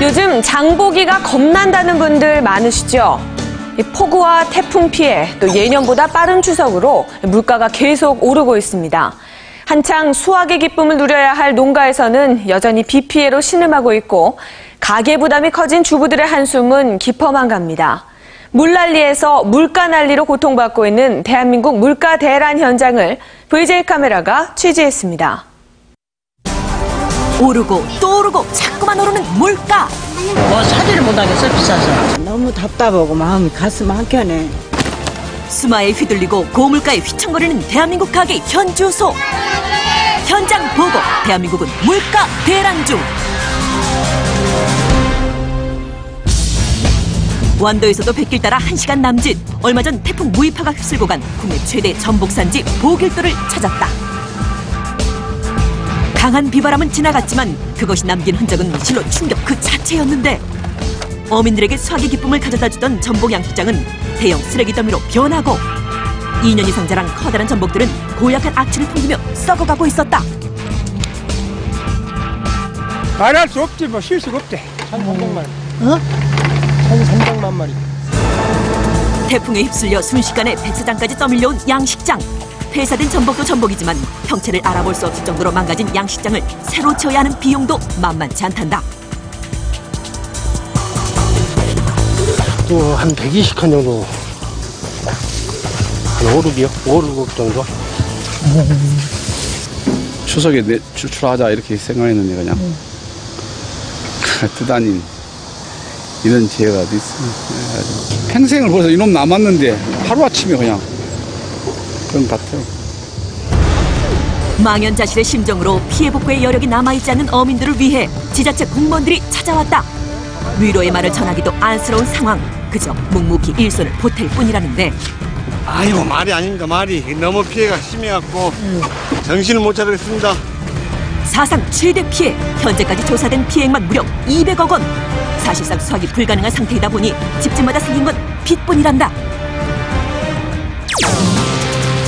요즘 장보기가 겁난다는 분들 많으시죠? 폭우와 태풍 피해, 또 예년보다 빠른 추석으로 물가가 계속 오르고 있습니다. 한창 수확의 기쁨을 누려야 할 농가에서는 여전히 비 피해로 신음하고 있고 가계 부담이 커진 주부들의 한숨은 깊어만 갑니다. 물난리에서 물가난리로 고통받고 있는 대한민국 물가 대란 현장을 VJ 카메라가 취재했습니다. 오르고 또 오르고 자꾸만 오르는 물가. 사지를 못하겠어, 비싸서. 너무 답답하고 마음이 가슴 한켠에. 수마에 휘둘리고 고물가에 휘청거리는 대한민국 가게의 현주소. 현장 보고 대한민국은 물가 대란 중. 완도에서도 백길 따라 1시간 남짓. 얼마 전 태풍 무이파가 휩쓸고 간 국내 최대 전복산지 보길도를 찾았다. 강한 비바람은 지나갔지만 그것이 남긴 흔적은 실로 충격 그 자체였는데 어민들에게 수확의 기쁨을 가져다주던 전복 양식장은 대형 쓰레기 더미로 변하고 2년 이상 자란 커다란 전복들은 고약한 악취를 풍기며 썩어가고 있었다. 말할 수 없지, 뭐 쉴 수가 없대. 1,300만 마리. 1,300만 마리. 태풍에 휩쓸려 순식간에 백사장까지 떠밀려온 양식장. 폐사된 전복도 전복이지만 형체를 알아볼 수 없을 정도로 망가진 양식장을 새로 지어야 하는 비용도 만만치 않단다. 또 한 120칸 정도. 한 5, 6이요? 5, 6억 정도. 추석에 출출하자 이렇게 생각했는데 그냥 뜨다니 이런 기회가 어디 있어. 평생을 벌써 이놈 남았는데 하루아침에 그냥 그런 것 같아요. 망연자실의 심정으로 피해 복구의 여력이 남아있지 않는 어민들을 위해 지자체 공무원들이 찾아왔다. 위로의 말을 전하기도 안쓰러운 상황. 그저 묵묵히 일손을 보탤 뿐이라는데. 아이고, 말이 아닙니다, 말이. 너무 피해가 심해갖고 정신을 못 차리겠습니다. 사상 최대 피해. 현재까지 조사된 피해액만 무려 200억 원. 사실상 수확이 불가능한 상태이다 보니 집집마다 생긴 건 빚뿐이란다.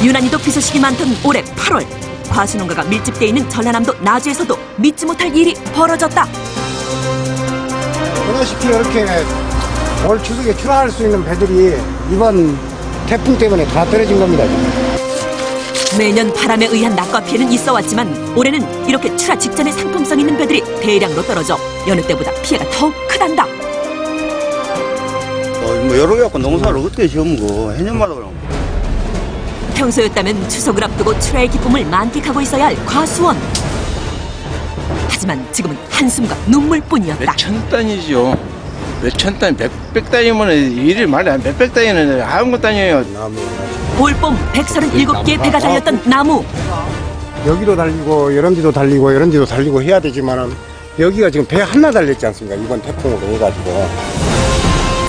유난히도 비 소식이 많던 올해 8월 과수농가가 밀집돼 있는 전라남도 나주에서도 믿지 못할 일이 벌어졌다. 보다시피 이렇게 올 추석에 출하할 수 있는 배들이 이번 태풍 때문에 다 떨어진 겁니다. 매년 바람에 의한 낙과 피해는 있어왔지만 올해는 이렇게 출하 직전에 상품성 있는 배들이 대량으로 떨어져 여느 때보다 피해가 더욱 크단다. 뭐 여러 개 갖고 농사를 어떻게 지어먹어. 해년마다 그럼. 평소였다면 추석을 앞두고 출하의 기쁨을 만끽하고 있어야 할 과수원. 하지만 지금은 한숨과 눈물뿐이었다. 몇천 단이죠. 몇천 단, 몇백 단이면 일이 말이 안 몇백 단이는 아무것도 아니에요. 올봄 137개의 배가 달렸던 나무. 여기도 달리고 이런 데도 달리고 이런 데도 달리고 해야 되지만은 여기가 지금 배 하나 달렸지 않습니까? 이번 태풍으로 해가지고.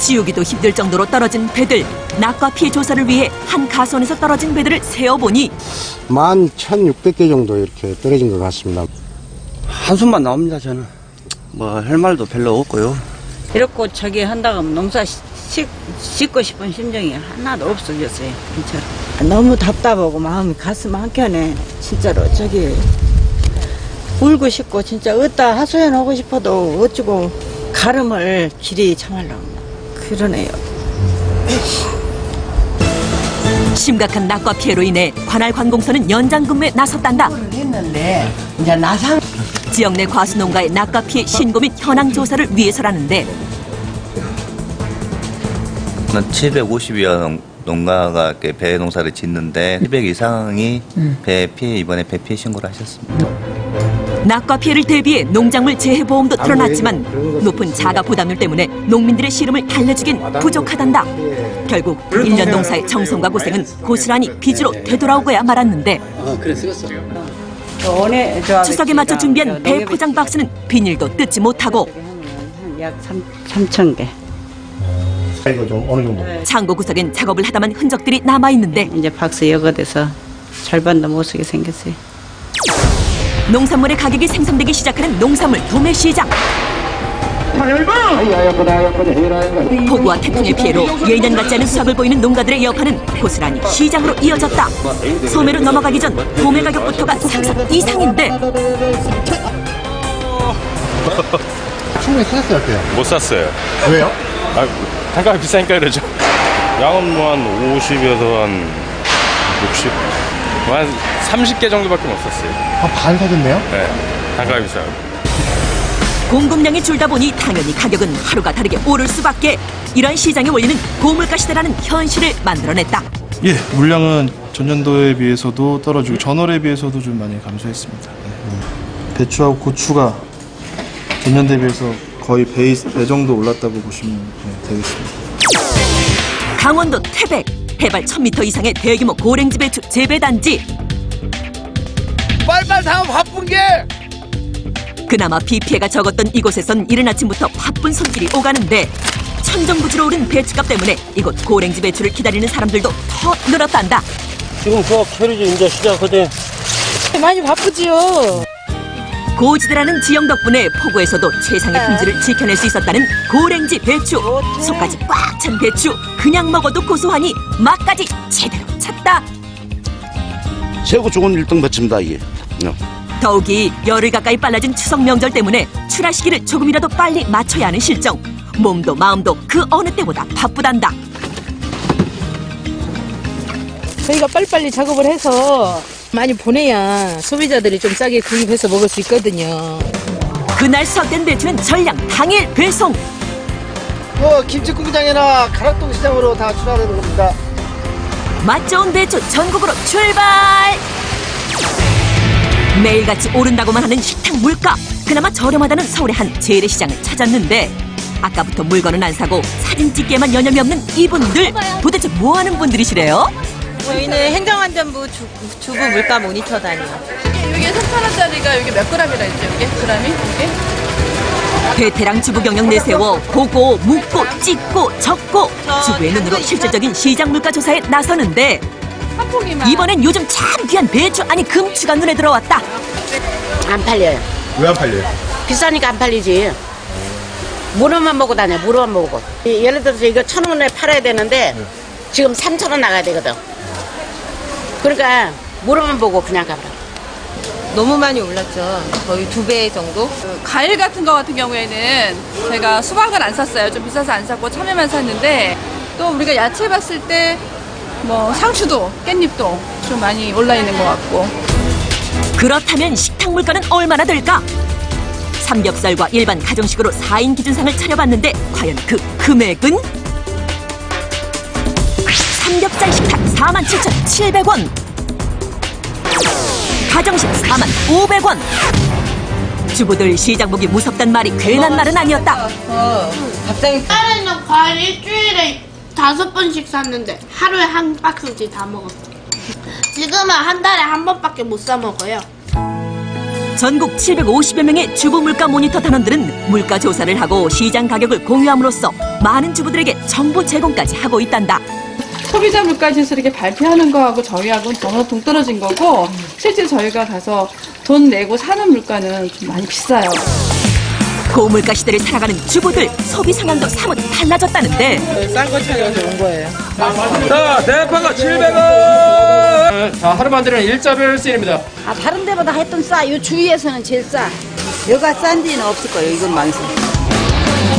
지우기도 힘들 정도로 떨어진 배들. 낙과 피해 조사를 위해 한 가수원에서 떨어진 배들을 세어보니 11,600개 정도 이렇게 떨어진 것 같습니다. 한숨만 나옵니다, 저는. 뭐 할 말도 별로 없고요. 이렇게 저기 한다고 하면 농사 짓고 싶은 심정이 하나도 없어졌어요, 진짜로. 너무 답답하고 마음이 가슴 한켠에 진짜로 저기 울고 싶고 진짜 어디다 하소연 하고 싶어도 어쩌고 가름을 길이 참으려고 그러네요. 심각한 낙과 피해로 인해 관할 관공서는 연장 근무에 나섰단다. 했는데, 이제 나상. 지역 내 과수농가의 낙과 피해 신고 및 현황 조사를 위해서라는데 750여 농가가 배 농사를 짓는데 700 이상이 이번에 배 피해 신고를 하셨습니다. 낙과 피해를 대비해 농작물 재해보험도 들어놨지만 높은 자가 부담률 때문에 농민들의 시름을 달래주긴 부족하단다. 결국 1년 농사의 정성과 고생은 고스란히 빚으로 되돌아오고야 말았는데 추석에 맞춰 준비한 배 포장 박스는 비닐도 뜯지 못하고 약 3,000개. 이거 좀 어느 정도? 창고 구석엔 작업을 하다만 흔적들이 남아있는데 이제 박스 여거돼서 절반도 못 쓰게 생겼어요. 농산물의 가격이 생산되기 시작하는 농산물 도매 시장. 폭우와 태풍의 피해로 예년 같지 않은 수확을 보이는 농가들의 여파는 고스란히 시장으로 이어졌다. 소매로 넘어가기 전 도매 가격부터가 상상 이상인데 충분히 사셨어요, 어때요? 못 샀어요. 왜요? 단가가 비싸니까 그러죠. 양은 뭐 한 50에서 한 60, 한 30개 정도밖에 못 샀어요. 반 사셨네요? 네, 단가가 비싸요. 공급량이 줄다 보니 당연히 가격은 하루가 다르게 오를 수밖에. 이런 시장의 원리는 고물가 시대라는 현실을 만들어냈다. 예, 물량은 전년도에 비해서도 떨어지고 전월에 비해서도 좀 많이 감소했습니다. 배추하고 고추가 전년도에 비해서 거의 배 정도 올랐다고 보시면 되겠습니다. 강원도 태백, 해발 1000m 이상의 대규모 고랭지 배추 재배단지. 빨빨 사면 바쁜 게! 그나마 비 피해가 적었던 이곳에선 이른 아침부터 바쁜 손길이 오가는데 천정부지로 오른 배추값 때문에 이곳 고랭지 배추를 기다리는 사람들도 더 늘었단다. 지금 수확 처리지 이제 시작하대. 많이 바쁘지요. 고지대라는 지형 덕분에 포구에서도 최상의 품질을 지켜낼 수 있었다는 고랭지 배추. 속까지 꽉 찬 배추, 그냥 먹어도 고소하니 맛까지 제대로 찼다. 최고 좋은 1등 배추입니다, 이게. 더욱이 열흘 가까이 빨라진 추석 명절 때문에 출하 시기를 조금이라도 빨리 맞춰야 하는 실정. 몸도 마음도 그 어느 때보다 바쁘단다. 저희가 빨리빨리 작업을 해서 많이 보내야 소비자들이 좀 싸게 구입해서 먹을 수 있거든요. 그날 수확된 배추는 전량 당일 배송. 김치국장이나 가락동 시장으로 다 출하되는 겁니다. 맛 좋은 배추 전국으로 출발! 매일같이 오른다고만 하는 식탁 물가. 그나마 저렴하다는 서울의 한 재래시장을 찾았는데 아까부터 물건은 안 사고 사진 찍기에만 여념이 없는 이분들. 도대체 뭐하는 분들이시래요? 저희는 행정안전부 주부 물가 모니터단이요. 이게 3,000원짜리가 이게 몇 그램이라 했죠? 이게 그램이? 이게? 베테랑 주부 경영 내세워 보고 묻고 찍고 적고 주부의 눈으로 실질적인 시장 물가 조사에 나서는데 이번엔 요즘 참 귀한 배추 아니 금추가 눈에 들어왔다. 안 팔려요. 왜 안 팔려요? 비싸니까 안 팔리지. 무로만 먹고 다녀, 무로만 먹고. 예를 들어서 이거 1,000원에 팔아야 되는데 지금 3,000원 나가야 되거든. 그러니까 무로만 보고 그냥 가버려. 너무 많이 올랐죠. 거의 2배 정도. 과일 같은 거 같은 경우에는 제가 수박은 안 샀어요. 좀 비싸서 안 샀고 참외만 샀는데 또 우리가 야채 봤을 때 뭐 상추도 깻잎도 좀 많이 올라 있는 것 같고. 그렇다면 식탁 물가는 얼마나 들까? 삼겹살과 일반 가정식으로 4인 기준상을 차려봤는데 과연 그 금액은? 삼겹살 식탁 47,700원, 가정식 45,500원. 주부들 시장 보기 무섭단 말이 괜한 말은 아니었다. 갑자기 딸에는 과일 일주일에 5번씩 샀는데 하루에 한 박스씩 다 먹었어. 지금은 한 달에 한 번밖에 못 사 먹어요. 전국 750여 명의 주부 물가 모니터 단원들은 물가 조사를 하고 시장 가격을 공유함으로써 많은 주부들에게 정보 제공까지 하고 있단다. 소비자 물가지수 이렇게 발표하는 거하고 저희하고는 너무 동떨어진 거고 실제 저희가 가서 돈 내고 사는 물가는 좀 많이 비싸요. 고물가 시대를 살아가는 주부들 소비 상황도 사뭇 달라졌다는데. 싼 거 찾아서 온 거예요. 자, 대파가 700원! 자, 하루 만드는 일자별 세일입니다. 다른 데보다 하여튼 싸. 요 주위에서는 제일 싸. 여가 싼 데는 없을 거예요. 이건 망상.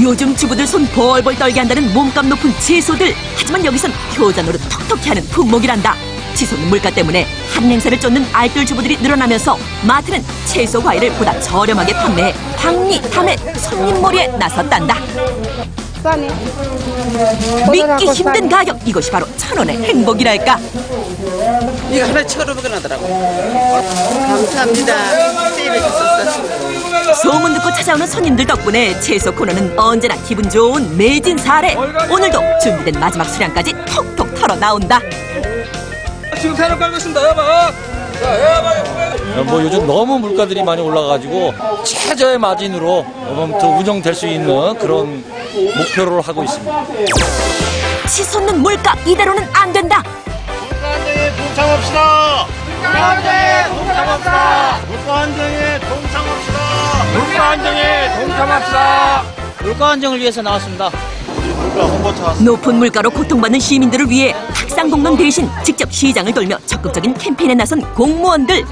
요즘 주부들 손 벌벌 떨게 한다는 몸값 높은 채소들. 하지만 여기선 효자 노릇 톡톡히 하는 품목이란다. 치솟는 물가 때문에 한 행사를 쫓는 알뜰 주부들이 늘어나면서 마트는 채소 과일을 보다 저렴하게 판매해 박리담의 손님몰이에 나섰단다. 싸네. 믿기 힘든 가격. 이것이 바로 1,000원의 행복이랄까. 이거 하나 1,500원 하더라고요. 감사합니다. 세일해줬었어. 소문 듣고 찾아오는 손님들 덕분에 채소 코너는 언제나 기분 좋은 매진 사례. 오늘도 준비된 마지막 수량까지 톡톡 털어 나온다. 지금 새로 깔고 있습니다, 여봐. 뭐 요즘 너무 물가들이 많이 올라가지고 최저의 마진으로 운영될 수 있는 그런 목표를 하고 있습니다. 치솟는 물가 이대로는 안 된다. 물가안정에 동참합시다. 물가안정에 동참합시다. 물가안정에 동참합시다. 물가안정에 동참합시다. 물가 안정을 위해서 나왔습니다. 높은 물가로 고통받는 시민들을 위해 탁상 공론 대신 직접 시장을 돌며 적극적인 캠페인에 나선 공무원들.